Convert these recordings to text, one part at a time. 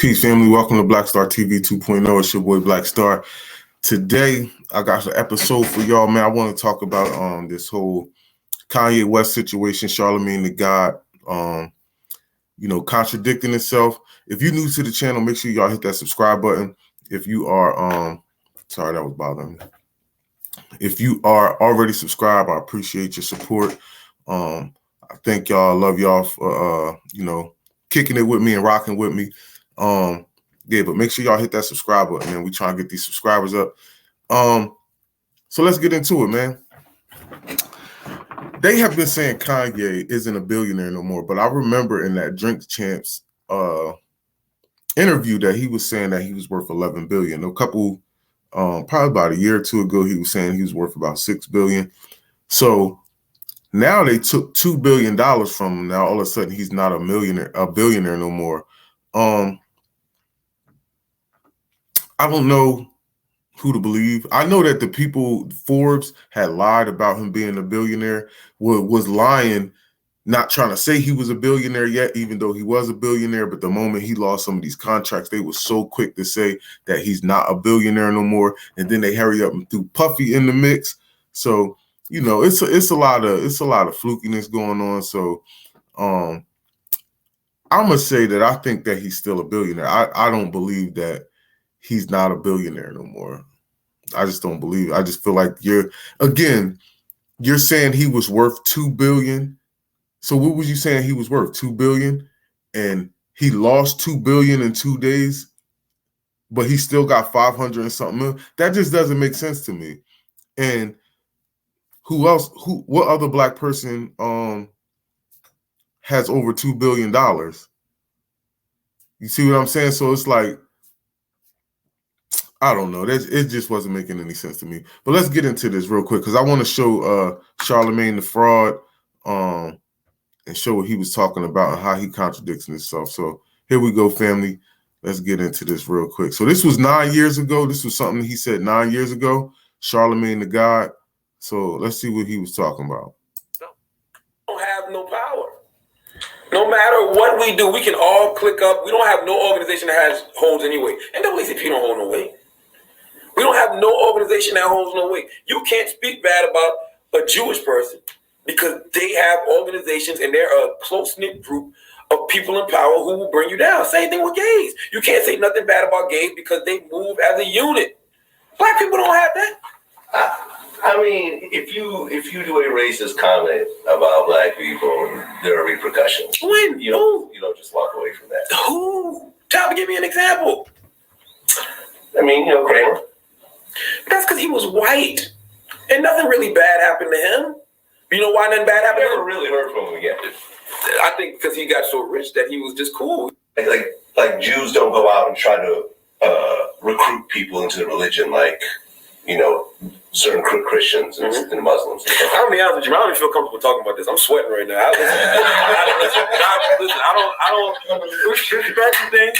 Peace, family. Welcome to Black Star TV 2.0. It's your boy Black Star. Today, I got an episode for y'all, man. I want to talk about this whole Kanye West situation, Charlamagne Da God, contradicting itself. If you're new to the channel, make sure y'all hit that subscribe button. If you are, sorry, that was bothering me. If you are already subscribed, I appreciate your support. I thank y'all. I love y'all for, kicking it with me and rocking with me. But make sure y'all hit that subscribe button, man. We try to get these subscribers up. So let's get into it, man. They have been saying Kanye isn't a billionaire no more, but I remember in that Drink Champs interview that he was saying that he was worth 11 billion. A couple, probably about a year or two ago, he was saying he was worth about 6 billion. So now they took $2 billion from him. Now all of a sudden he's not a billionaire no more. I don't know who to believe. I know that the people, Forbes, had lied about him being a billionaire, was lying, not trying to say he was a billionaire yet, even though he was a billionaire. But the moment he lost some of these contracts, they were so quick to say that he's not a billionaire no more. And then they hurry up and threw Puffy in the mix. So, it's a lot of flukiness going on. So I'm gonna say that I think that he's still a billionaire. I don't believe that he's not a billionaire no more. I just don't believe it. I just feel like you're saying he was worth 2 billion. So what was you saying he was worth? 2 billion, and he lost 2 billion in 2 days, but he still got 500 and something million? That just doesn't make sense to me. And what other black person has over $2 billion? You see what I'm saying? So it's like, I don't know. It just wasn't making any sense to me. But let's get into this real quick because I want to show Charlamagne the fraud and show what he was talking about and how he contradicts himself. So here we go, family. Let's get into this real quick. So this was 9 years ago. This was something he said 9 years ago, Charlamagne Da God. So let's see what he was talking about. Don't have no power. No matter what we do, we can all click up. We don't have no organization that holds any weight. NAACP don't hold no weight. We don't have no organization that holds no weight. You can't speak bad about a Jewish person because they have organizations and they're a close-knit group of people in power who will bring you down. Same thing with gays. You can't say nothing bad about gays because they move as a unit. Black people don't have that. I mean, if you do a racist comment about black people, there are repercussions. When? You don't just walk away from that. Who? Give me an example. I mean, Kramer. That's because he was white. And nothing really bad happened to him. You know why nothing bad happened to him? Never really heard from him again. I think because he got so rich that he was just cool. Like Jews don't go out and try to recruit people into the religion like, certain Christians and Muslims. I'm gonna be honest with you, I don't even feel comfortable talking about this. I'm sweating right now. I don't respect things.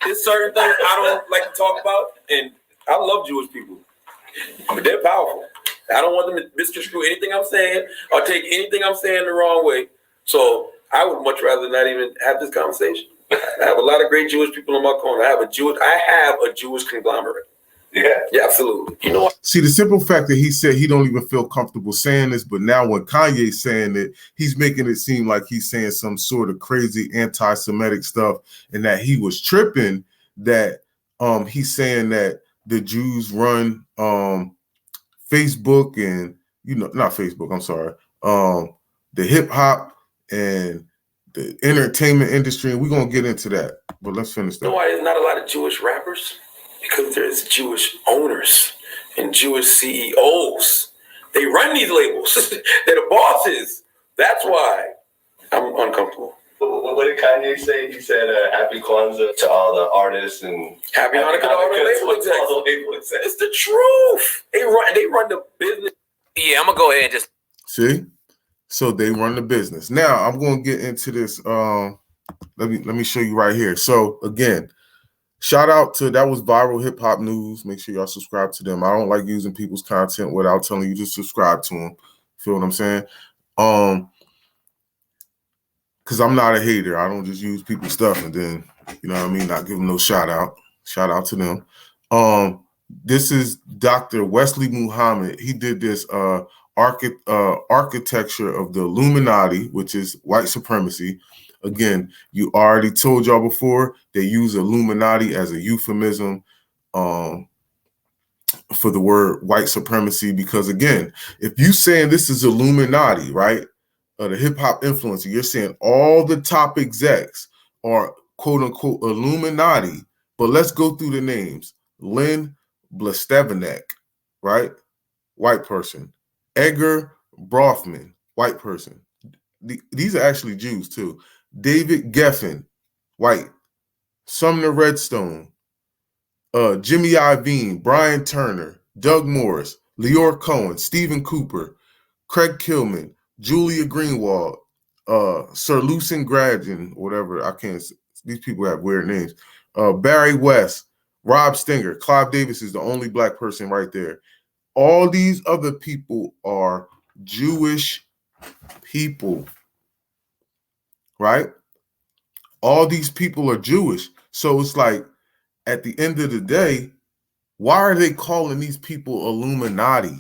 There's certain things I don't like to talk about, and I love Jewish people. But they're powerful. I don't want them to misconstrue anything I'm saying or take anything I'm saying the wrong way. So I would much rather not even have this conversation. I have a lot of great Jewish people in my corner. I have a Jewish conglomerate. Yeah, absolutely. See, the simple fact that he said he don't even feel comfortable saying this, but now when Kanye's saying it, he's making it seem like he's saying some sort of crazy anti-Semitic stuff, and that he was tripping that he's saying that the Jews run Facebook and not Facebook, I'm sorry, the hip hop and the entertainment industry, and we're gonna get into that. But let's finish that. You know why there's not a lot of Jewish rappers? Because there's Jewish owners and Jewish CEOs. They run these labels. They're the bosses. That's why I'm uncomfortable. What did Kanye say? He said, "Happy Kwanzaa to all the artists and happy Hanukkah to all the label execs." It's the truth. They run the business. Yeah, I'm gonna go ahead and just see. So they run the business. Now I'm gonna get into this. Let me show you right here. So again. Shout out to that was Viral Hip Hop News. Make sure y'all subscribe to them. I don't like using people's content without telling you to subscribe to them. Feel what I'm saying? Because I'm not a hater. I don't just use people's stuff and then You know what I mean? Not give them no shout out. Shout out to them. This is Dr. Wesley Muhammad. He did this architecture of the Illuminati, which is white supremacy. Again, you already told y'all before, they use Illuminati as a euphemism for the word white supremacy, because again, if you saying this is Illuminati, right, the hip hop influencer, you're saying all the top execs are quote unquote Illuminati. But let's go through the names. Lynn Blestevenek, right? White person. Edgar Brofman, white person. These are actually Jews too. David Geffen, white. Sumner Redstone, Jimmy Iovine, Brian Turner, Doug Morris, Leor Cohen, Stephen Cooper, Craig Kilman, Julia Greenwald, Sir Lucien Gradgen, whatever, I can't, these people have weird names. Barry West, Rob Stinger, Clive Davis is the only black person right there. All these other people are Jewish people, right? All these people are Jewish. So it's like, at the end of the day, why are they calling these people Illuminati?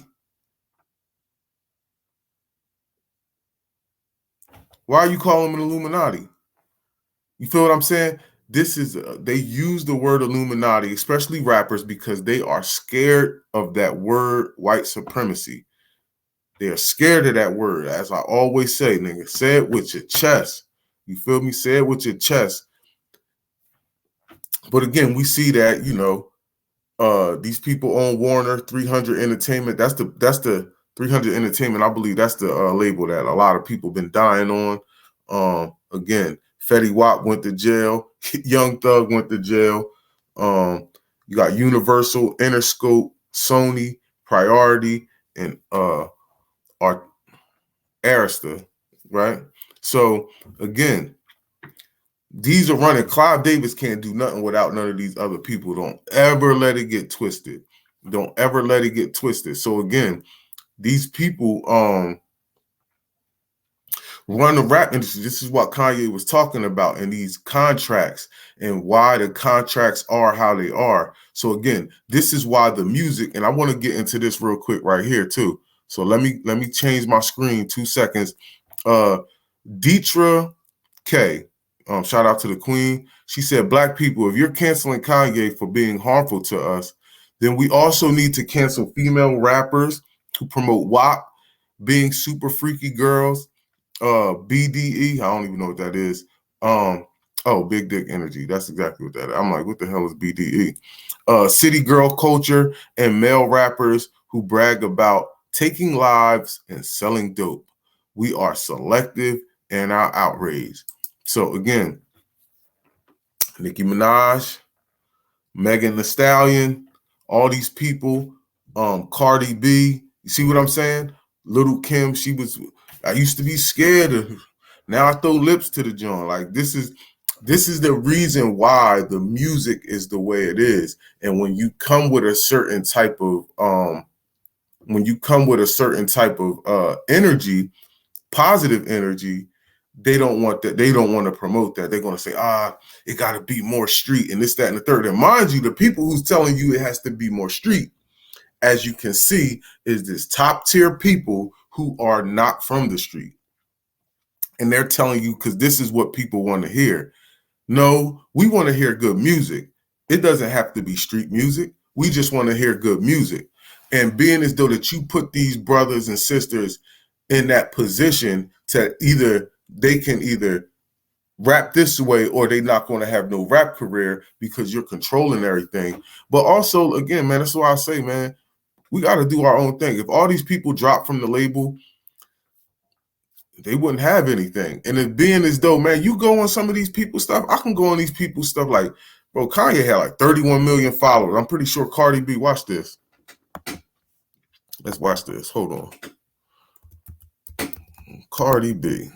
Why are you calling them an Illuminati? You feel what I'm saying? This is, they use the word Illuminati, especially rappers, because they are scared of that word white supremacy. They are scared of that word. As I always say, nigga, say it with your chest. You feel me? Say it with your chest. But again, we see that, you know, these people own Warner 300 Entertainment. That's the 300 Entertainment. I believe that's the label that a lot of people been dying on. Again, Fetty Wap went to jail. Young Thug went to jail. You got Universal, Interscope, Sony, Priority, and Arista, right? So again, these are running. Clive Davis can't do nothing without none of these other people. Don't ever let it get twisted. Don't ever let it get twisted. So again, these people run the rap industry. This is what Kanye was talking about in these contracts and why the contracts are how they are. So again, this is why the music, and I want to get into this real quick right here too. So let me change my screen 2 seconds. Deetra K, shout out to the queen. She said, black people, if you're canceling Kanye for being harmful to us, then we also need to cancel female rappers who promote WAP, being super freaky girls, BDE, I don't even know what that is. Oh, big dick energy. That's exactly what that is. I'm like, what the hell is BDE? City girl culture and male rappers who brag about taking lives and selling dope. We are selective in our outrage. So again, Nicki Minaj, Megan Thee Stallion, all these people, Cardi B, you see what I'm saying? Little Kim, I used to be scared of her. Now I throw lips to the joint. Like this is the reason why the music is the way it is. And when you come with a certain type of energy, positive energy, they don't want that. They don't want to promote that. They're going to say, it got to be more street and this, that, and the third. And mind you, the people who's telling you it has to be more street, as you can see, is this top tier people who are not from the street. And they're telling you, because this is what people want to hear. No, we want to hear good music. It doesn't have to be street music. We just want to hear good music. And being as though that you put these brothers and sisters in that position to they can either rap this way or they're not going to have no rap career because you're controlling everything. But also, again, man, that's why I say, man, we got to do our own thing. If all these people drop from the label, they wouldn't have anything. And it being as though, man, you go on some of these people's stuff, I can go on these people's stuff like, bro, Kanye had like 31 million followers. I'm pretty sure Cardi B, watch this. Let's watch this. Hold on. Cardi B.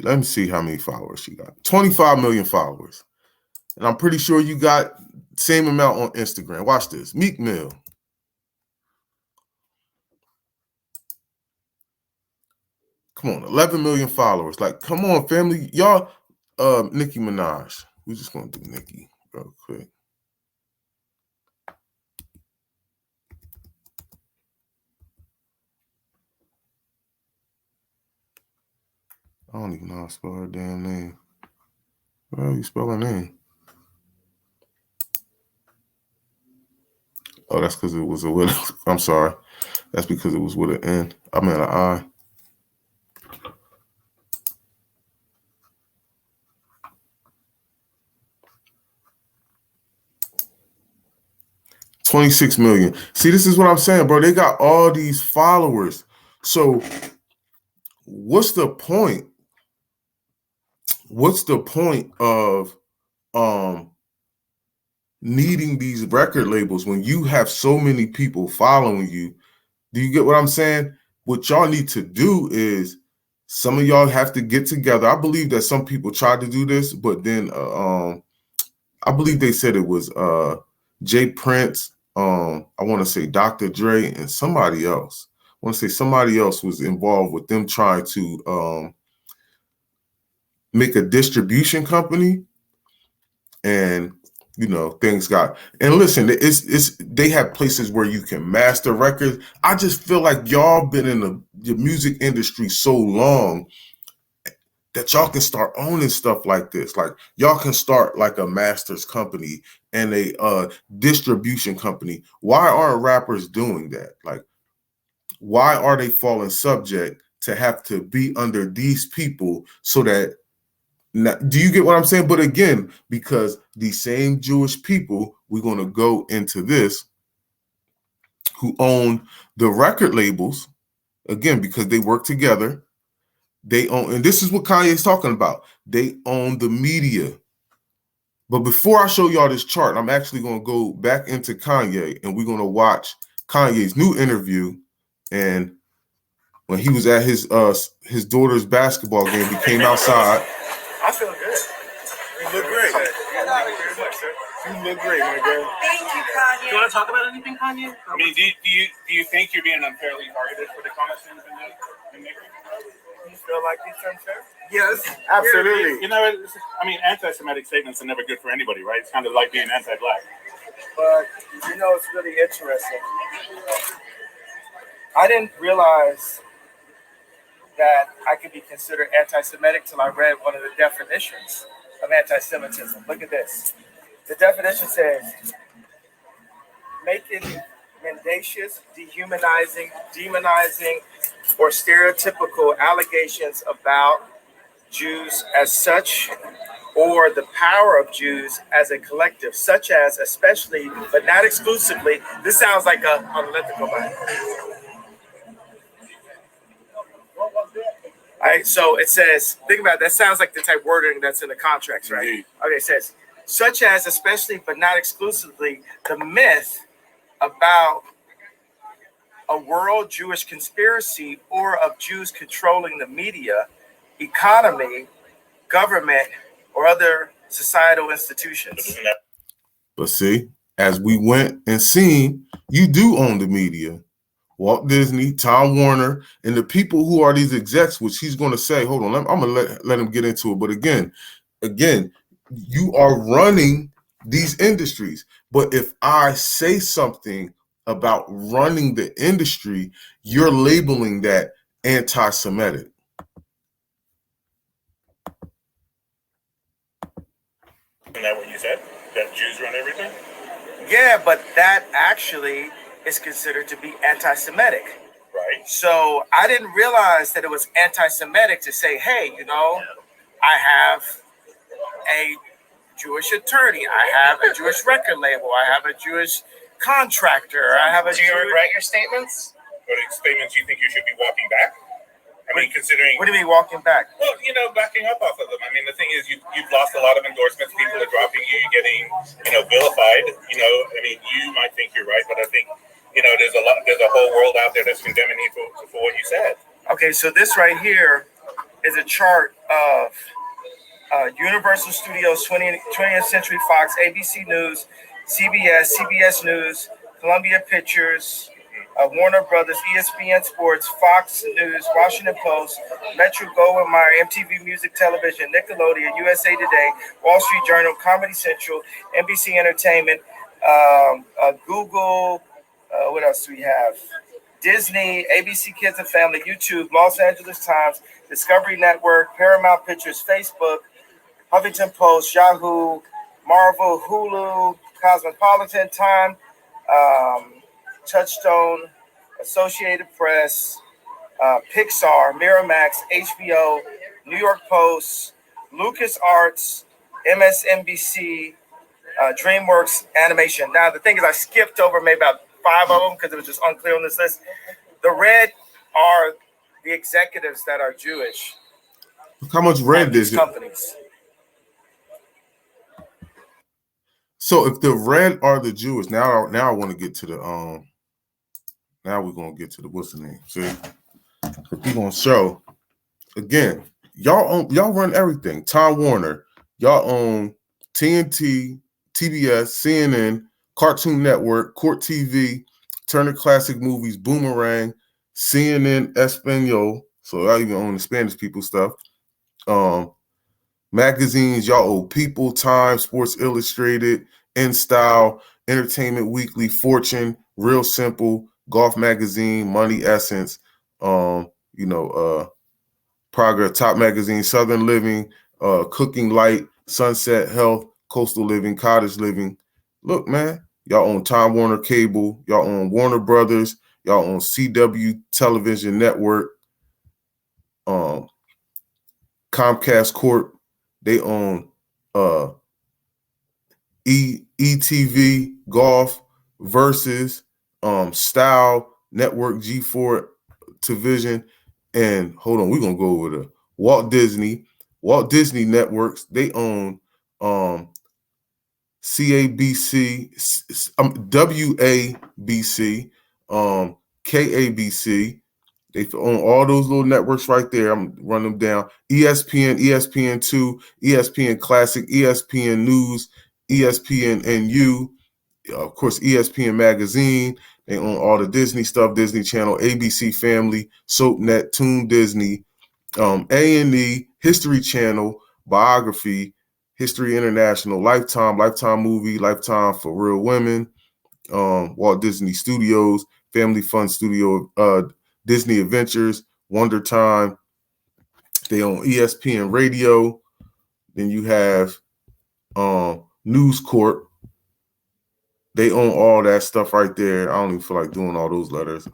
Let me see how many followers she got. 25 million followers. And I'm pretty sure you got same amount on Instagram. Watch this. Meek Mill. Come Come on, 11 million followers. Like, come on, family. Y'all, Nicki Minaj. We're just going to do Nicki real quick. I don't even know how to spell her damn name. How do you spell her name? Oh, that's because it was a with. I'm sorry. That's because it was with an N. I meant an I. $26 million. See, this is what I'm saying, bro. They got all these followers. So what's the point? What's the point of needing these record labels when you have so many people following you? Do you get what I'm saying? What y'all need to do is some of y'all have to get together. I believe that some people tried to do this, but then I believe they said it was Jay Prince, I want to say Dr. Dre, and somebody else. I want to say somebody else was involved with them trying to make a distribution company, and things got. And listen, it's they have places where you can master records. I just feel like y'all been in the music industry so long that y'all can start owning stuff like this. Like, y'all can start like a master's company and a distribution company. Why aren't rappers doing that? Like, why are they falling subject to have to be under these people so that, do you get what I'm saying? But again, because these same Jewish people, we're going to go into this, who own the record labels, again, because they work together. They own, and this is what Kanye is talking about. They own the media. But before I show y'all this chart, I'm actually going to go back into Kanye, and we're going to watch Kanye's new interview. And when he was at his daughter's basketball game, he came outside. I feel good. You look great. You look great, my girl. Thank you, Kanye. Do you want to talk about anything, Kanye? I mean, do you think you're being unfairly targeted for the comments in the You feel like it's unfair? Yes, absolutely. You know, I mean, anti-Semitic statements are never good for anybody, right? It's kind of like being anti-black. But, it's really interesting. I didn't realize that I could be considered anti-Semitic till I read one of the definitions of anti-Semitism. Look at this. The definition says, making mendacious, dehumanizing, demonizing, or stereotypical allegations about Jews as such, or the power of Jews as a collective, such as, especially, but not exclusively. This sounds like a unethical Bible. All right, so it says, think about it, that sounds like the type of wording that's in the contracts, right? Mm-hmm. Okay, it says, such as, especially, but not exclusively, the myth about a world Jewish conspiracy or of Jews controlling the media, economy, government, or other societal institutions. But see, as we went and seen, you do own the media. Walt Disney, Tom Warner, and the people who are these execs, which he's going to say, hold on, I'm going to let him get into it. But again, you are running these industries. But if I say something about running the industry, you're labeling that anti-Semitic. Isn't that what you said? That Jews run everything? Yeah, but that actually is considered to be anti-Semitic. Right. So I didn't realize that it was anti-Semitic to say, hey, I have a Jewish attorney, I have a Jewish record label, I have a Jewish contractor, I have a. Do you regret your statements? What statements you think you should be walking back? I mean, considering. What do you mean walking back? Well, backing up off of them. I mean, the thing is, you've lost a lot of endorsements. People are dropping you. You're getting, vilified. I mean, you might think you're right, but I think, there's a whole world out there that's condemning you for what you said. Okay, so this right here is a chart of Universal Studios, 20th Century Fox, ABC News, CBS News, Columbia Pictures, Warner Brothers, ESPN Sports, Fox News, Washington Post, Metro Goldwyn Mayer, MTV Music Television, Nickelodeon, USA Today, Wall Street Journal, Comedy Central, NBC Entertainment, Google. What else do we have? Disney, ABC Kids and Family, YouTube, Los Angeles Times, Discovery Network, Paramount Pictures, Facebook, Huffington Post, Yahoo, Marvel, Hulu, Cosmopolitan, Time, Touchstone, Associated Press, Pixar, Miramax, HBO, New York Post, LucasArts, MSNBC, DreamWorks Animation. Now, the thing is, I skipped over maybe about 5 of them because it was just unclear on this list. The red are the executives that are Jewish. Look how much red is it? Companies. So if the red are the Jewish, now I want to get to the now we're gonna get to the what's the name? See, we're gonna show again. Y'all run everything. Time Warner, y'all own TNT, TBS, CNN, Cartoon Network, Court TV, Turner Classic Movies, Boomerang, CNN Espanol. So y'all even own the Spanish people stuff. Magazines, y'all own People, Time, Sports Illustrated, In Style, Entertainment Weekly, Fortune, Real Simple, Golf Magazine, Money Essence, Progress, Top Magazine, Southern Living, Cooking Light, Sunset Health, Coastal Living, Cottage Living. Look, man, y'all own Time Warner Cable, y'all own Warner Brothers, y'all own CW Television Network, Comcast Corp, they own ETV, Golf, Versus, Style, Network G4 Television, and hold on, we're gonna go over the Walt Disney Networks. They own CABC, WABC, KABC. They own all those little networks right there. I'm running them down. ESPN, ESPN2, ESPN Classic, ESPN News, ESPN NU, of course, ESPN Magazine. They own all the Disney stuff, Disney Channel, ABC Family, SoapNet, Toon Disney, A&E, History Channel, Biography, History International, Lifetime Movie, Lifetime for Real Women, Walt Disney Studios, Family Fun Studio, Disney Adventures, Wonder Time. They own ESPN Radio. Then you have News Corp. They own all that stuff right there. I don't even feel like doing all those letters.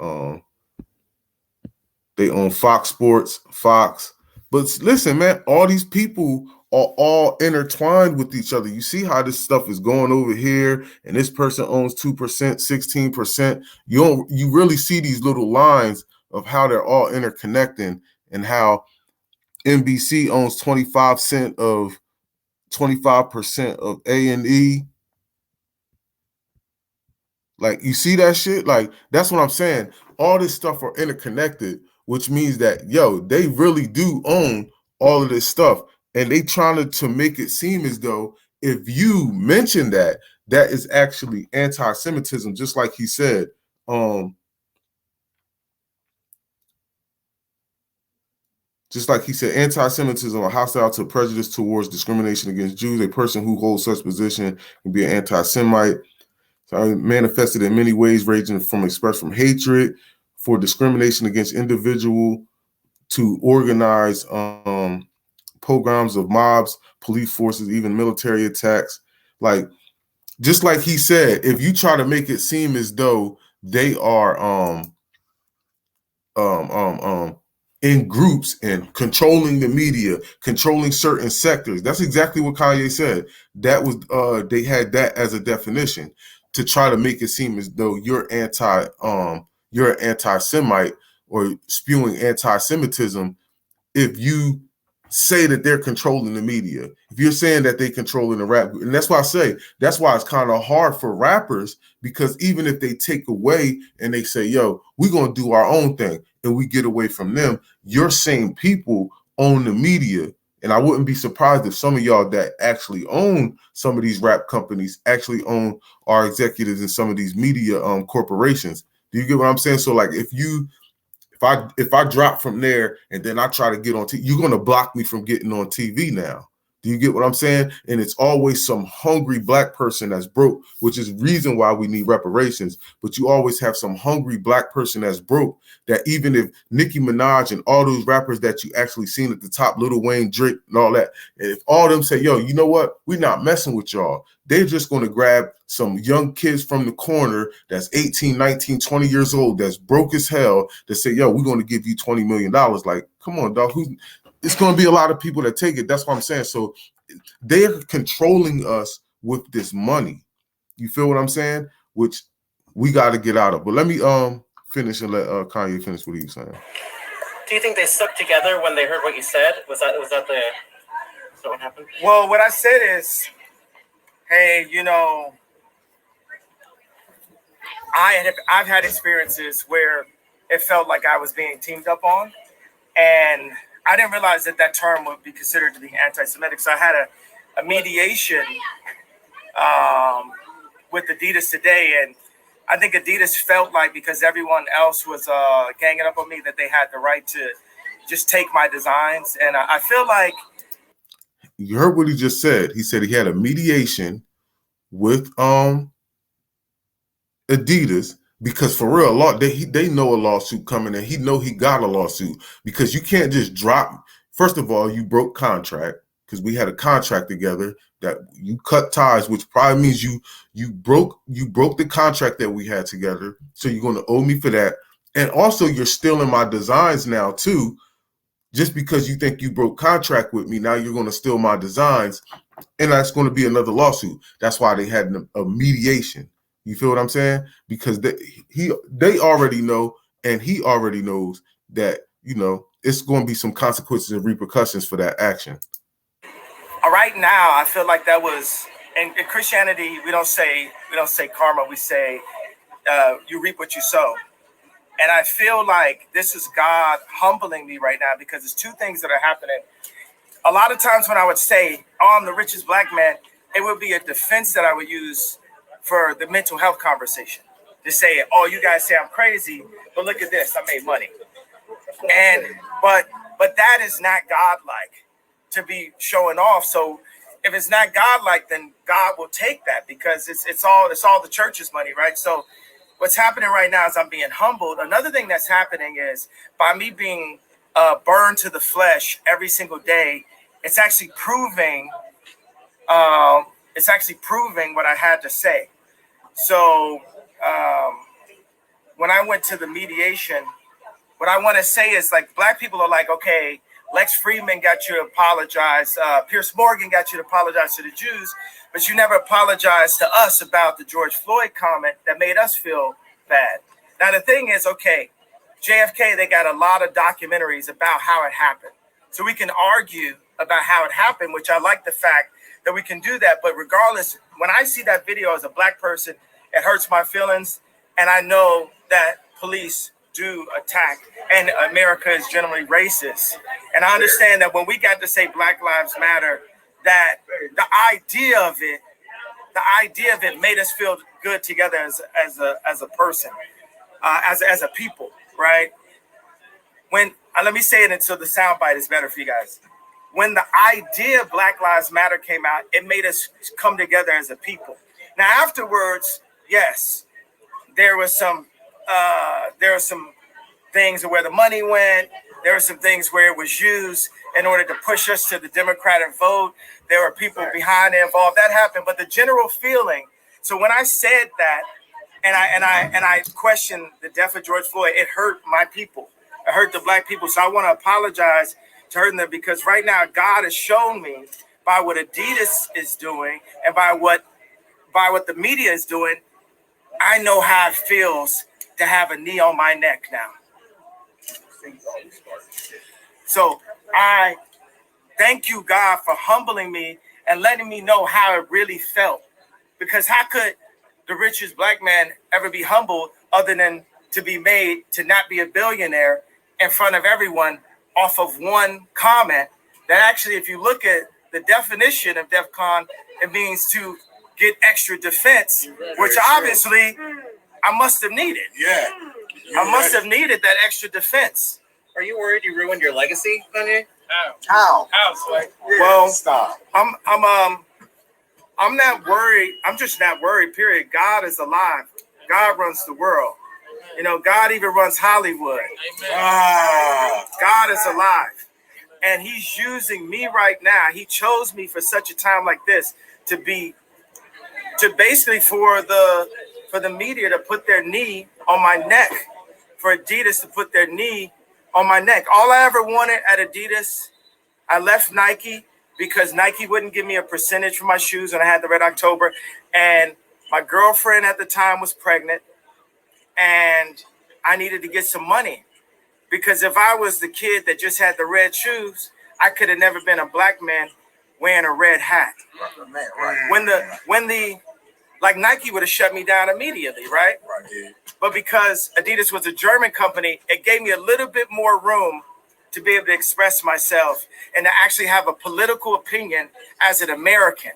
They own Fox Sports, Fox. But listen, man, all these people are all intertwined with each other. You see how this stuff is going over here, and this person owns 2%, 16%. You really see these little lines of how they're all interconnecting, and how NBC owns 25% of A&E. Like, you see that shit? Like, that's what I'm saying. All this stuff are interconnected, which means that, they really do own all of this stuff. And they trying to make it seem as though if you mention that is actually anti-Semitism, just like he said. Just like he said, anti-Semitism or hostile to prejudice towards discrimination against Jews. A person who holds such position can be an anti-Semite. So manifested in many ways, ranging from expressed from hatred for discrimination against individual to organized pogroms of mobs, police forces, even military attacks. Like, just like he said, if you try to make it seem as though they are in groups and controlling the media, controlling certain sectors, that's exactly what Kanye said. That was they had that as a definition to try to make it seem as though you're an anti-Semite or spewing anti-Semitism if you say that they're controlling the media. If you're saying that they're controlling the rap, and that's why I say, that's why it's kind of hard for rappers, because even if they take away and they say, we're going to do our own thing, and we get away from them, your same people own the media. And I wouldn't be surprised if some of y'all that actually own some of these rap companies actually own our executives in some of these media corporations. Do you get what I'm saying? So like if I drop from there and then I try to get on TV, you're gonna block me from getting on TV now. Do you get what I'm saying? And it's always some hungry black person that's broke, which is reason why we need reparations. But you always have some hungry black person that's broke, that even if Nicki Minaj and all those rappers that you actually seen at the top, Lil Wayne, Drake, and all that, and if all of them say, yo, you know what? We're not messing with y'all. They're just going to grab some young kids from the corner that's 18, 19, 20 years old, that's broke as hell, that say, yo, we're going to give you $20 million. Like, come on, dog. It's going to be a lot of people that take it. That's what I'm saying. So they're controlling us with this money. You feel what I'm saying? Which we got to get out of. But let me finish and let Kanye finish what he was saying. Do you think they stuck together when they heard what you said? Was that what happened? Well, what I said is, hey, you know, I've had experiences where it felt like I was being teamed up on, and I didn't realize that term would be considered to be anti-Semitic. So I had a mediation with Adidas today, and I think Adidas felt like because everyone else was ganging up on me that they had the right to just take my designs. And I feel like... You heard what he just said. He said he had a mediation with Adidas, because for real, they know a lawsuit coming, and he know he got a lawsuit, because you can't just drop. First of all, you broke contract, because we had a contract together that you cut ties, which probably means you broke the contract that we had together. So you're going to owe me for that, and also you're stealing my designs now too. Just because you think you broke contract with me, now you're going to steal my designs, and that's going to be another lawsuit. That's why they had a mediation. You feel what I'm saying? Because they already know, and he already knows that, you know, it's going to be some consequences and repercussions for that action. Right now, I feel like that was in Christianity. We don't say karma. We say you reap what you sow. And I feel like this is God humbling me right now, because there's two things that are happening. A lot of times when I would say, oh, I'm the richest black man, it would be a defense that I would use for the mental health conversation, to say, oh, you guys say I'm crazy, but look at this, I made money. And but that is not godlike to be showing off. So if it's not godlike, then God will take that, because it's all the church's money, right? So what's happening right now is I'm being humbled. Another thing that's happening is, by me being burned to the flesh every single day, it's actually proving what I had to say. So when I went to the mediation, what I want to say is, like, black people are like, okay, Lex Friedman got you to apologize. Pierce Morgan got you to apologize to the Jews, but you never apologized to us about the George Floyd comment that made us feel bad. Now, the thing is, okay, JFK, they got a lot of documentaries about how it happened. So we can argue about how it happened, which I like the fact that we can do that. But regardless, when I see that video as a black person, it hurts my feelings. And I know that police do attack, and America is generally racist. And I understand that when we got to say Black Lives Matter, that the idea of it made us feel good together as a person, as a people, right? When let me say it so the soundbite is better for you guys. When the idea of Black Lives Matter came out, it made us come together as a people. Now, afterwards, yes, there were some things where the money went. There were some things where it was used in order to push us to the Democratic vote. There were people behind it involved. That happened, but the general feeling. So when I said that, and I questioned the death of George Floyd, it hurt my people. It hurt the black people. So I want to apologize to hurting them, because right now God has shown me, by what Adidas is doing and by what the media is doing, I know how it feels to have a knee on my neck now. So I thank you, God, for humbling me and letting me know how it really felt. Because how could the richest black man ever be humbled other than to be made to not be a billionaire in front of everyone off of one comment that actually, if you look at the definition of DEF CON, it means to get extra defense, which obviously I must have needed. Yeah. I must have needed that extra defense. Are you worried you ruined your legacy, Kanye? How? Well, Stop. I'm not worried. I'm just not worried, period. God is alive. God runs the world. You know, God even runs Hollywood. God is alive. And he's using me right now. He chose me for such a time like this to basically for the media to put their knee on my neck, for Adidas to put their knee on my neck. All I ever wanted at Adidas, I left Nike because Nike wouldn't give me a percentage for my shoes when I had the Red October. And my girlfriend at the time was pregnant and I needed to get some money. Because if I was the kid that just had the red shoes, I could have never been a black man wearing a red hat. When the like Nike would have shut me down immediately, right? But because Adidas was a German company, it gave me a little bit more room to be able to express myself and to actually have a political opinion as an American,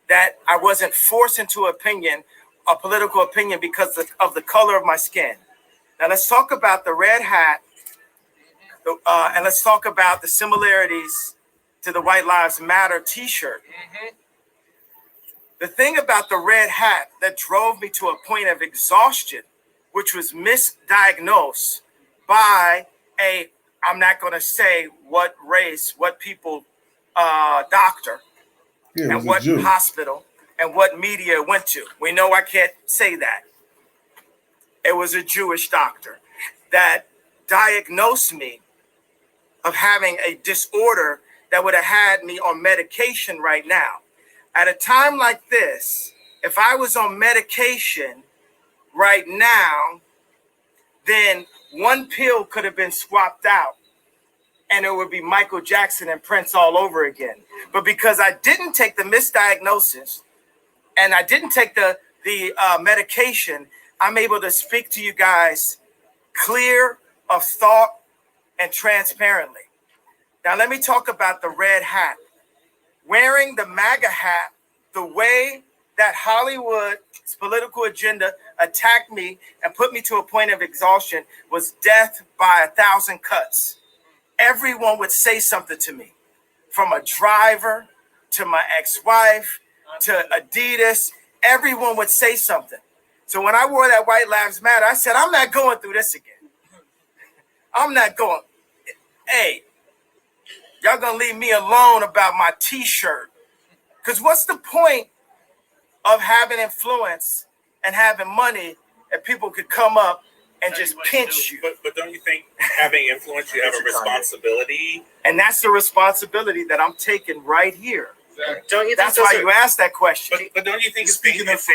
that I wasn't forced into a political opinion because of the color of my skin. Now let's talk about the red hat, and let's talk about the similarities to the White Lives Matter t-shirt. The thing about the red hat that drove me to a point of exhaustion, which was misdiagnosed by I'm not going to say what race, what people, doctor, and what hospital, and what media went to. We know I can't say that. It was a Jewish doctor that diagnosed me of having a disorder that would have had me on medication right now. At a time like this, if I was on medication right now, then one pill could have been swapped out and it would be Michael Jackson and Prince all over again. But because I didn't take the misdiagnosis and I didn't take the medication, I'm able to speak to you guys clear of thought and transparently. Now, let me talk about the red hat. Wearing the MAGA hat, the way that Hollywood's political agenda attacked me and put me to a point of exhaustion was death by 1,000 cuts. Everyone would say something to me, from a driver to my ex-wife to Adidas. Everyone would say something. So when I wore that White Lives Matter, I said, I'm not going through this again. I'm not going. Hey, y'all gonna leave me alone about my t-shirt. Because what's the point of having influence and having money if people could come up and just pinch you? But don't you think having influence, you have a responsibility? And that's the responsibility that I'm taking right here. Don't you think That's why you asked that question. But don't you think it's dangerous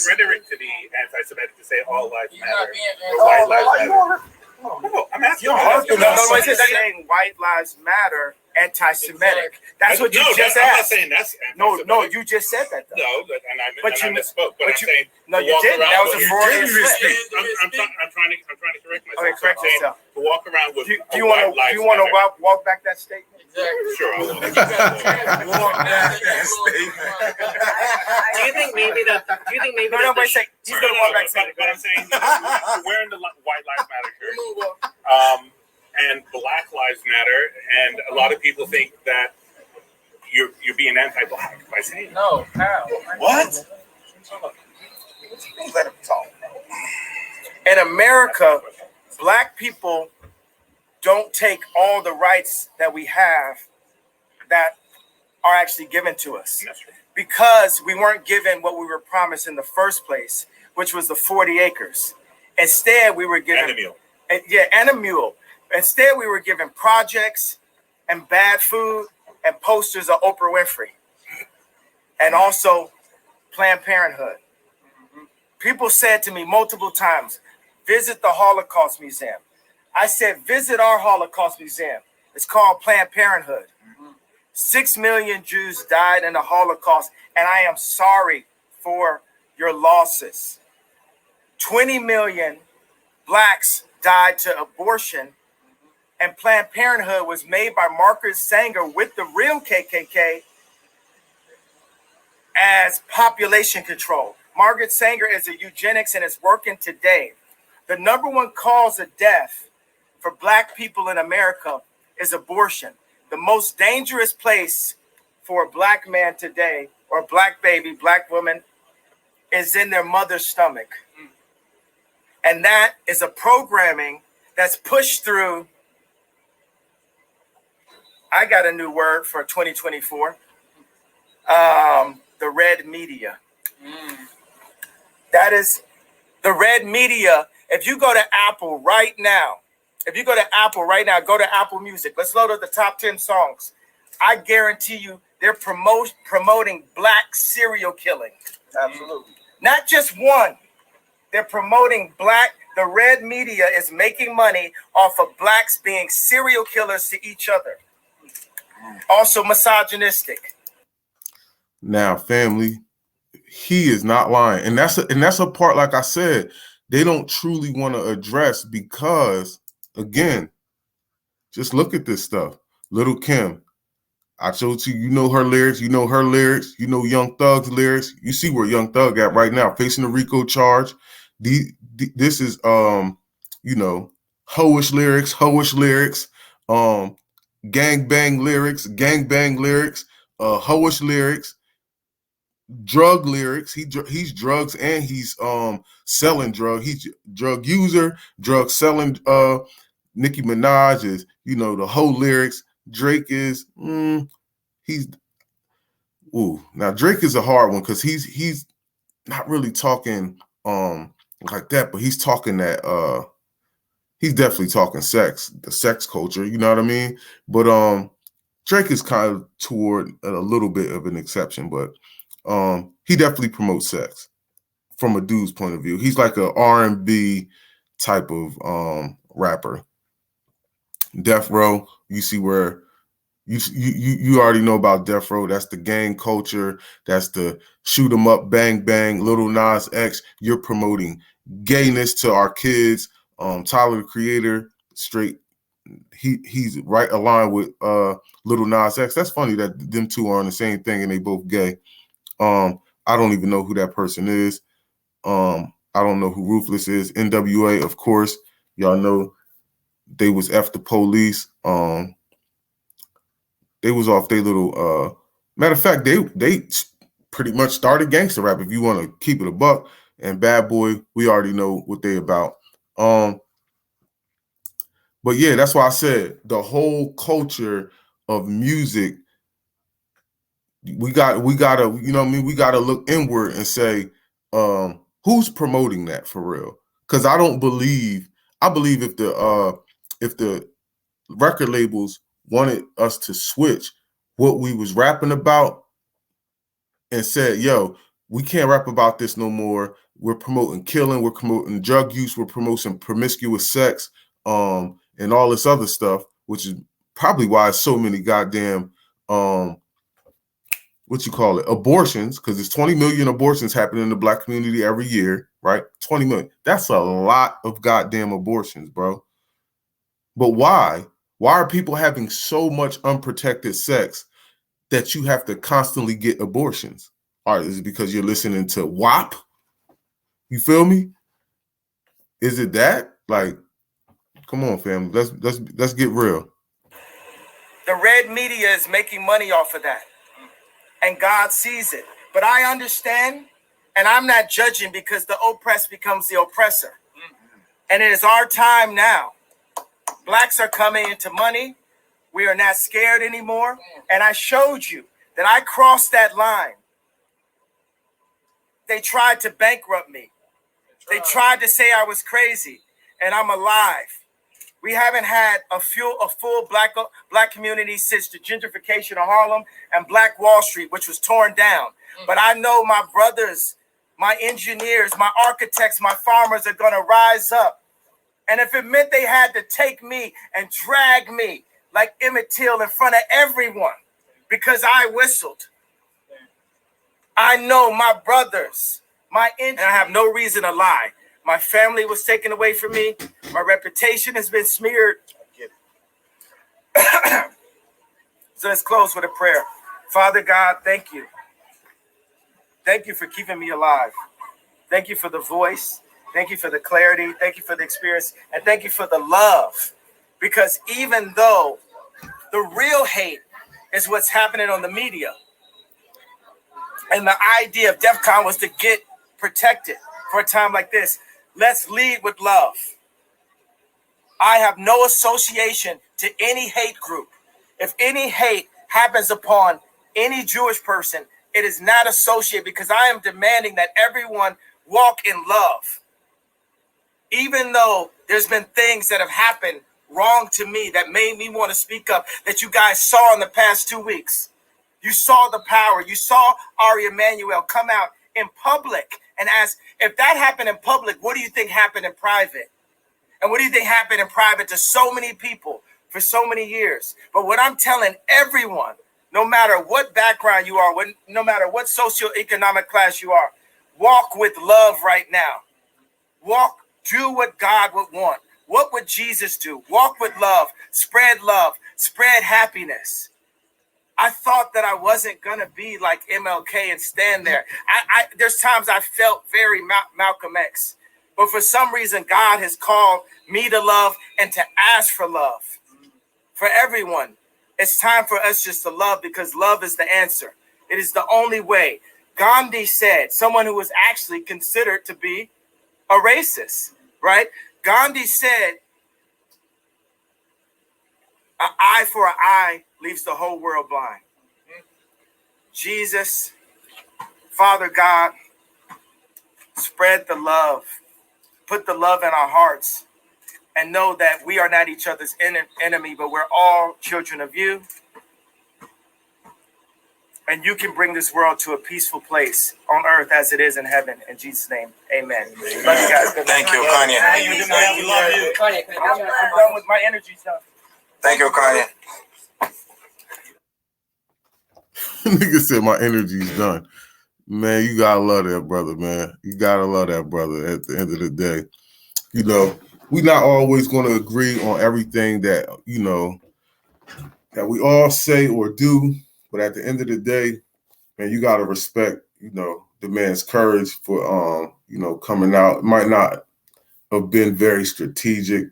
rhetoric to be anti-Semitic to say all lives matter Oh, or white lives matter? No, I'm asking. Nobody's saying white lives matter anti-Semitic. That's what you just I'm not asked. saying that's No, you just said that though. No, and I misspoke. But I'm you- saying No, you didn't. That was a Freudian slip. I'm trying to correct myself. Okay, correct yourself. To walk around with Do you want to walk back that statement? Sure. I will. Do you think maybe that? Do you think maybe No, wait a second. He's going to walk back. But I'm saying you're wearing the White Lives Matter shirt. And Black Lives Matter, and a lot of people think that you're being anti-Black by saying No, how? What? Let him talk. In America, Black people don't take all the rights that we have that are actually given to us, because we weren't given what we were promised in the first place, which was the 40 acres. Instead, we were given and a mule. And a mule. Instead, we were given projects and bad food and posters of Oprah Winfrey, and also Planned Parenthood. People said to me multiple times, visit the Holocaust Museum. I said, visit our Holocaust Museum. It's called Planned Parenthood. 6 million Jews died in the Holocaust, and I am sorry for your losses. 20 million Blacks died to abortion, and Planned Parenthood was made by Margaret Sanger with the real KKK as population control. Margaret Sanger is a eugenics and is working today. The number one cause of death for Black people in America is abortion. The most dangerous place for a Black man today, or a Black baby, Black woman, is in their mother's stomach. And that is a programming that's pushed through. I got a new word for 2024. The red media. That is the red media. If you go to Apple right now, go to Apple Music. Let's load up the top 10 songs. I guarantee you they're promoting Black serial killing. Absolutely. Not just one. They're promoting Black. The red media is making money off of Blacks being serial killers to each other. Also misogynistic. Now, family, he is not lying. And that's a part, like I said, they don't truly want to address because, again, just look at this stuff. Little Kim, I showed you, you know her lyrics, you know Young Thug's lyrics. You see where Young Thug at right now, facing a RICO charge. This is, hoish lyrics, gangbang lyrics, hoish lyrics, drug lyrics. He's drugs and he's selling drug. He's drug user, drug selling. Nicki Minaj is, the whole lyrics. Drake is now Drake is a hard one because he's not really talking like that, but he's talking that he's definitely talking sex, the sex culture, you know what I mean? But Drake is kind of toward a little bit of an exception, but he definitely promotes sex from a dude's point of view. He's like a R&B type of rapper. Death Row, you see where you already know about Death Row. That's the gang culture. That's the shoot 'em up, bang bang. Lil Nas X, you're promoting gayness to our kids. Tyler the Creator, straight. He's right aligned with Lil Nas X. That's funny that them two are on the same thing and they both gay. I don't even know who that person is. I don't know who Ruthless is. NWA, of course, y'all know. They was F the police. They was off their little matter of fact, they pretty much started gangster rap, if you want to keep it a buck. And Bad Boy, we already know what they about. But yeah, that's why I said the whole culture of music, we gotta, we gotta look inward and say, who's promoting that for real? Because I believe if the record labels wanted us to switch what we was rapping about and said, yo, we can't rap about this no more. We're promoting killing, we're promoting drug use, we're promoting promiscuous sex, and all this other stuff, which is probably why so many goddamn abortions, because there's 20 million abortions happening in the Black community every year, right? 20 million. That's a lot of goddamn abortions, bro. But why? Why are people having so much unprotected sex that you have to constantly get abortions? All right, is it because you're listening to WAP? You feel me? Is it that? Like, come on, fam. Let's get real. The red media is making money off of that. And God sees it. But I understand, and I'm not judging because the oppressed becomes the oppressor. And it is our time now. Blacks are coming into money. We are not scared anymore. And I showed you that I crossed that line. They tried to bankrupt me. They tried to say I was crazy, and I'm alive. We haven't had a full black community since the gentrification of Harlem and Black Wall Street, which was torn down. But I know my brothers, my engineers, my architects, my farmers are going to rise up. And if it meant they had to take me and drag me like Emmett Till in front of everyone because I whistled, I know my brothers, and I have no reason to lie. My family was taken away from me. My reputation has been smeared. So let's close with a prayer. Father God, thank you. Thank you for keeping me alive. Thank you for the voice. Thank you for the clarity. Thank you for the experience. And thank you for the love. Because even though the real hate is what's happening on the media, and the idea of DEF CON was to get protected for a time like this, let's lead with love. I have no association to any hate group. If any hate happens upon any Jewish person, it is not associated, because I am demanding that everyone walk in love. Even though there's been things that have happened wrong to me that made me want to speak up, that you guys saw in the past 2 weeks. You saw the power. You saw Ari Emanuel come out in public and ask, if that happened in public, what do you think happened in private? And what do you think happened in private to so many people for so many years? But what I'm telling everyone, no matter what background you are, no matter what socioeconomic class you are, walk with love right now. Do what God would want. What would Jesus do? Walk with love, spread happiness. I thought that I wasn't going to be like MLK and stand there. There's times I felt very Malcolm X. But for some reason, God has called me to love and to ask for love for everyone. It's time for us just to love, because love is the answer. It is the only way. Gandhi said, someone who was actually considered to be a racist, right? Gandhi said, an eye for an eye leaves the whole world blind. Jesus, Father God, spread the love. Put the love in our hearts, and know that we are not each other's enemy, but we're all children of you. And you can bring this world to a peaceful place on earth as it is in heaven. In Jesus' name, amen. Love you guys. Good Thank night. you, Kanye. We love you. Kanye, I'm done with my energy stuff. Thank you, Kanye. Nigga said my energy's done. Man, you gotta love that brother, man. You gotta love that brother at the end of the day. You know, we're not always going to agree on everything that, you know, that we all say or do. But at the end of the day, man, you got to respect, you know, the man's courage for, you know, coming out. It might not have been very strategic.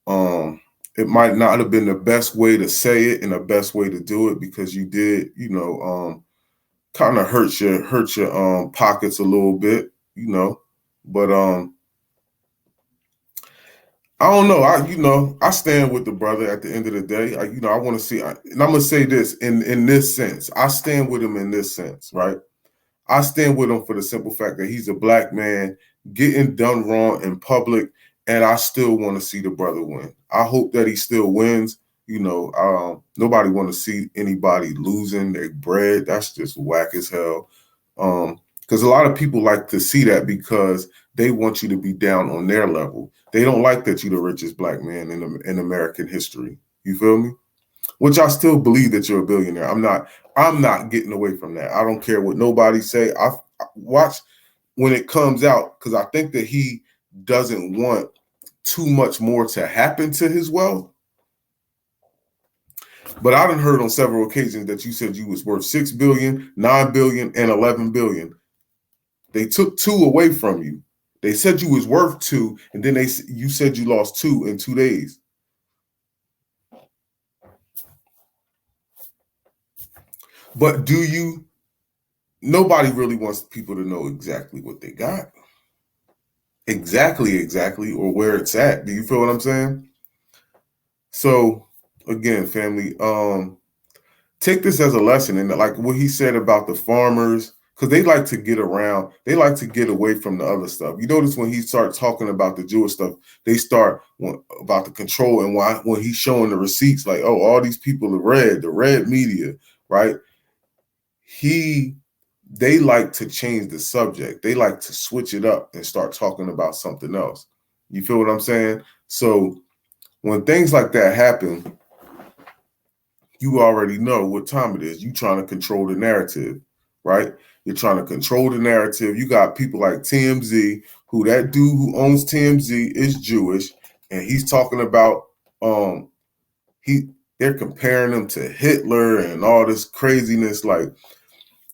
It might not have been the best way to say it and the best way to do it, because you did, you know, kind of hurt your pockets a little bit, you know. But I don't know. I stand with the brother at the end of the day. I want to see, and I'm gonna say this in this sense. I stand with him in this sense, right? I stand with him for the simple fact that he's a black man getting done wrong in public, and I still want to see the brother win. I hope that he still wins. You know, nobody want to see anybody losing their bread. That's just whack as hell. Because a lot of people like to see that, because they want you to be down on their level. They don't like that you're the richest black man in American history. You feel me? Which I still believe that you're a billionaire. I'm not getting away from that. I don't care what nobody say. I watch when it comes out, because I think that he doesn't want too much more to happen to his wealth. But I done heard on several occasions that you said you was worth $6 billion, $9 billion, and $11 billion. They took 2 away from you. They said you was worth 2, and then you said you lost 2 in 2 days. But nobody really wants people to know exactly what they got. Exactly, or where it's at. Do you feel what I'm saying? So, again, family, take this as a lesson. And like what he said about the farmers, because they like to get around, they like to get away from the other stuff. You notice when he starts talking about the Jewish stuff, they start about the control, and when he's showing the receipts, like, oh, all these people are the red media, right? They like to change the subject. They like to switch it up and start talking about something else. You feel what I'm saying? So when things like that happen, you already know what time it is. You trying to control the narrative, right? You're trying to control the narrative. You got people like TMZ, that dude who owns TMZ is Jewish, and he's talking about they're comparing him to Hitler and all this craziness. Like,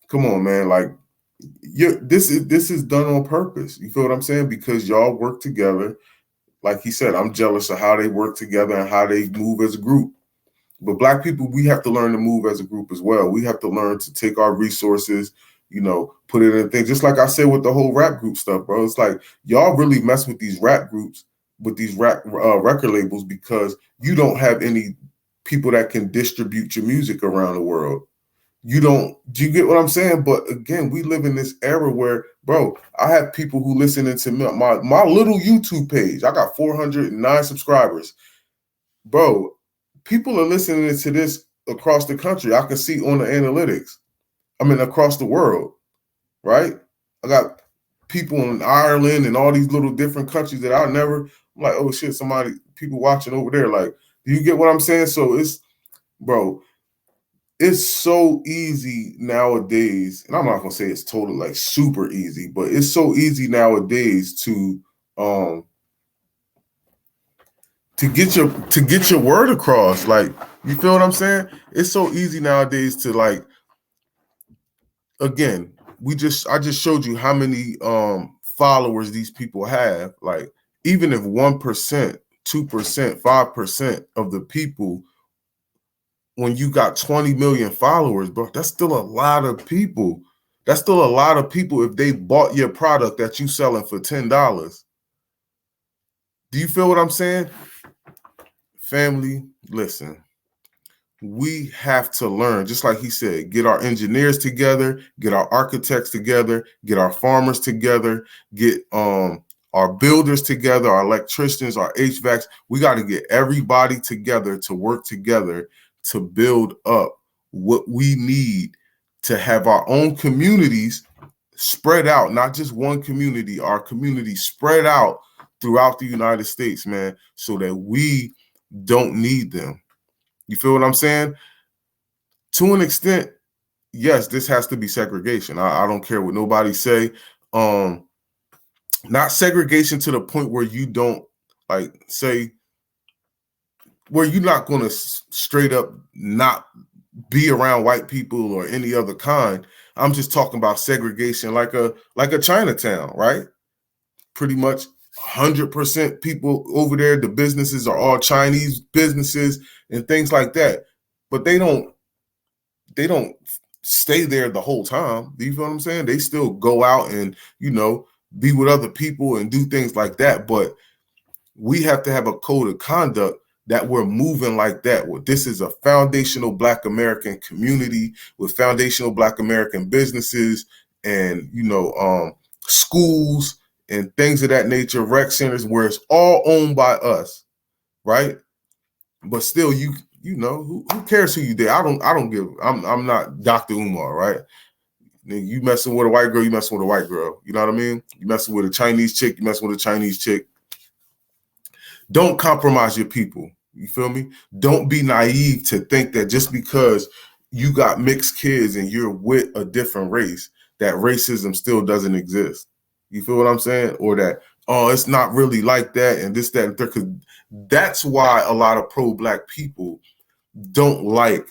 come on, man. Like, this is done on purpose. You feel what I'm saying? Because y'all work together. Like he said, I'm jealous of how they work together and how they move as a group. But Black people, we have to learn to move as a group as well. We have to learn to take our resources, put it in things. Just like I said with the whole rap group stuff, bro. It's like y'all really mess with these rap groups, with these rap record labels, because you don't have any people that can distribute your music around the world. Do you get what I'm saying? But again, we live in this era where, bro, I have people who listening to my little YouTube page. I got 409 subscribers. Bro, people are listening to this across the country. I can see on the analytics. I mean, across the world, right? I got people in Ireland and all these little different countries that I'm like, oh shit, people watching over there. Like, do you get what I'm saying? So it's so easy nowadays, and I'm not gonna say it's totally like super easy, but it's so easy nowadays to get your word across. Like, you feel what I'm saying? It's so easy nowadays to, like, again, I just showed you how many followers these people have. Like, even if 1%, 2%, 5% of the people, when you got 20 million followers, bro, that's still a lot of people. That's still a lot of people if they bought your product that you selling for $10. Do you feel what I'm saying? Family, listen, we have to learn, just like he said, get our engineers together, get our architects together, get our farmers together, get our builders together, our electricians, our HVACs. We got to get everybody together to work together to build up what we need to have our own communities spread out, not just one community, our community spread out throughout the United States, man, so that we don't need them. You feel what I'm saying? To an extent, yes, this has to be segregation. I don't care what nobody say. Not segregation to the point where you don't, like, say, where you're not going to straight up not be around white people or any other kind. I'm just talking about segregation like a Chinatown, right? Pretty much 100% people over there, the businesses are all Chinese businesses and things like that. But they don't stay there the whole time. Do you feel what I'm saying? They still go out and, be with other people and do things like that. But we have to have a code of conduct that we're moving like that. Well, this is a foundational Black American community with foundational Black American businesses and, schools and things of that nature, rec centers, where it's all owned by us, right? But still, who cares who you did? I'm not Dr. Umar, right? You messing with a white girl, you messing with a white girl. You know what I mean? You messing with a Chinese chick, you messing with a Chinese chick. Don't compromise your people. You feel me? Don't be naive to think that just because you got mixed kids and you're with a different race, that racism still doesn't exist. You feel what I'm saying? Or that, oh, it's not really like that and this, that, and third. Because that's why a lot of pro-Black people don't like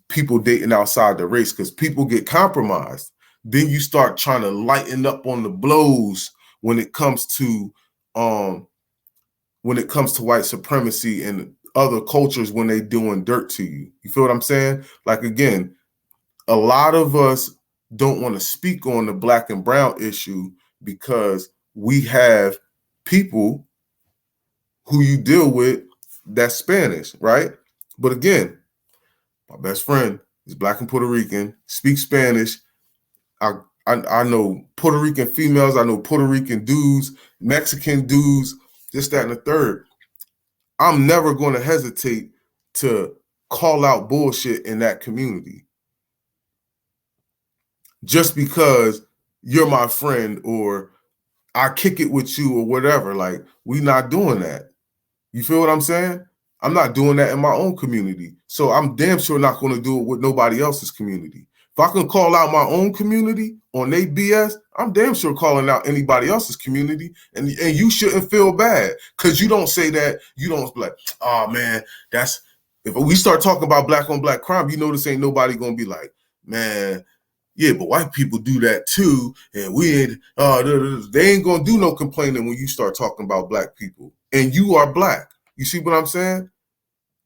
people dating outside the race, because people get compromised. Then you start trying to lighten up on the blows when it comes to white supremacy and other cultures when they doing dirt to you. You feel what I'm saying? Like, again, a lot of us don't want to speak on the Black and brown issue because we have people who you deal with that's Spanish, right? But again, my best friend is Black and Puerto Rican, speaks Spanish. I know Puerto Rican females, I know Puerto Rican dudes, Mexican dudes, this, that, and the third. I'm never going to hesitate to call out bullshit in that community just because you're my friend or I kick it with you or whatever. Like, we not doing that. You feel what I'm saying? I'm not doing that in my own community. So I'm damn sure not going to do it with nobody else's community. If I can call out my own community on they BS, I'm damn sure calling out anybody else's community. And you shouldn't feel bad because you don't say that. You don't be like, oh man, if we start talking about Black on Black crime, this ain't nobody going to be like, man, yeah, but white people do that too, and we ain't. They ain't gonna do no complaining when you start talking about black people, and you are black. You see what I'm saying?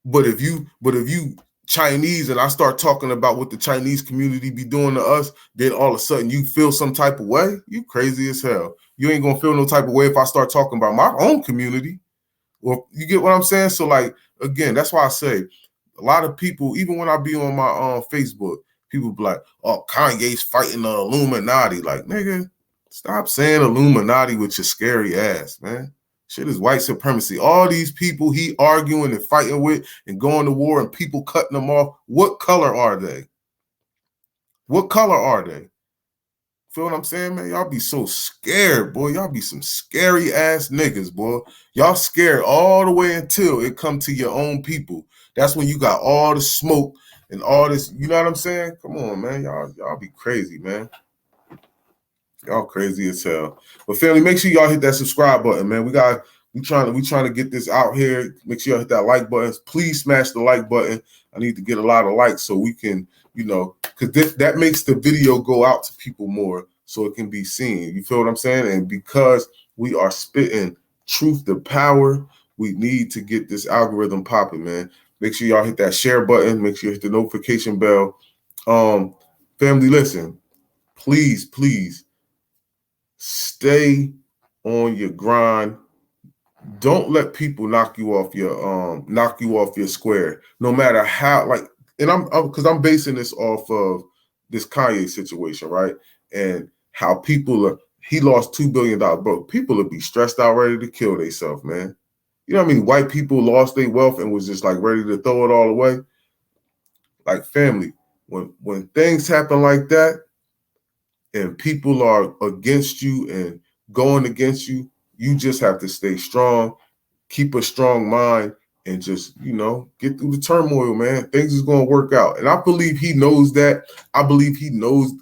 But if you Chinese and I start talking about what the Chinese community be doing to us, then all of a sudden you feel some type of way. You crazy as hell. You ain't gonna feel no type of way if I start talking about my own community. Well, you get what I'm saying? So like, again, that's why I say a lot of people, even when I be on my Facebook, people be like, oh, Kanye's fighting the Illuminati. Like, nigga, stop saying Illuminati with your scary ass, man. Shit is white supremacy. All these people he arguing and fighting with and going to war and people cutting them off, what color are they? What color are they? Feel what I'm saying, man? Y'all be so scared, boy. Y'all be some scary ass niggas, boy. Y'all scared all the way until it come to your own people. That's when you got all the smoke and all this. You know what I'm saying? Come on, man. Y'all be crazy, man. Y'all crazy as hell. But family, make sure y'all hit that subscribe button, man. We trying to get this out here. Make sure y'all hit that like button. Please smash the like button. I need to get a lot of likes so we can, because that makes the video go out to people more so it can be seen. You feel what I'm saying? And because we are spitting truth to power, we need to get this algorithm popping, man. Make sure y'all hit that share button. Make sure you hit the notification bell. Family, listen, please, stay on your grind. Don't let people knock you off your square, no matter how, like, and because I'm basing this off of this Kanye situation, right? And how he lost $2 billion, bro. People would be stressed out, ready to kill themselves, man. You know what I mean? White people lost their wealth and was just like ready to throw it all away. Like, family, when things happen like that, and people are against you and going against you, you just have to stay strong, keep a strong mind, and just, get through the turmoil, man. Things is going to work out. And I believe he knows that. I believe he knows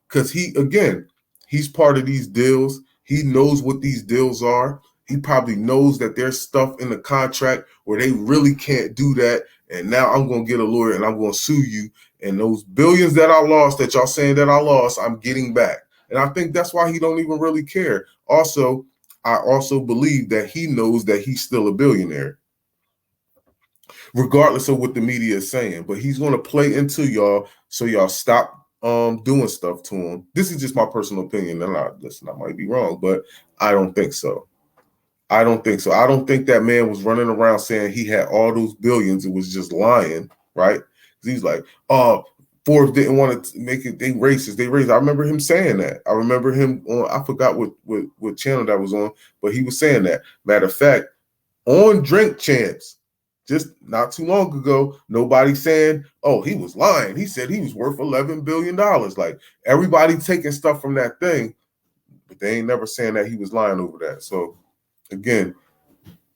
because he's part of these deals. He knows what these deals are. He probably knows that there's stuff in the contract where they really can't do that. And now I'm going to get a lawyer and I'm going to sue you. And those billions that I lost, that y'all saying that I lost, I'm getting back. And I think that's why he don't even really care. Also, I also believe that he knows that he's still a billionaire, regardless of what the media is saying. But he's going to play into y'all so y'all stop doing stuff to him. This is just my personal opinion. And I might be wrong, but I don't think so. I don't think that man was running around saying he had all those billions. It was just lying, right? He's like, Forbes didn't want to make it. They racist. I remember him saying that. I remember him on, I forgot what channel that was on, but he was saying that. Matter of fact, on Drink Champs, just not too long ago, nobody saying, oh, he was lying. He said he was worth $11 billion. Like, everybody taking stuff from that thing, but they ain't never saying that he was lying over that. So, again,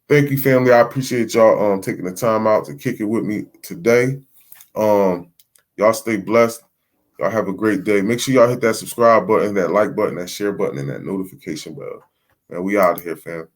thank you, family. I appreciate y'all taking the time out to kick it with me today. Y'all stay blessed. Y'all have a great day. Make sure y'all hit that subscribe button, that like button, that share button, and that notification bell. Man, we out of here, fam.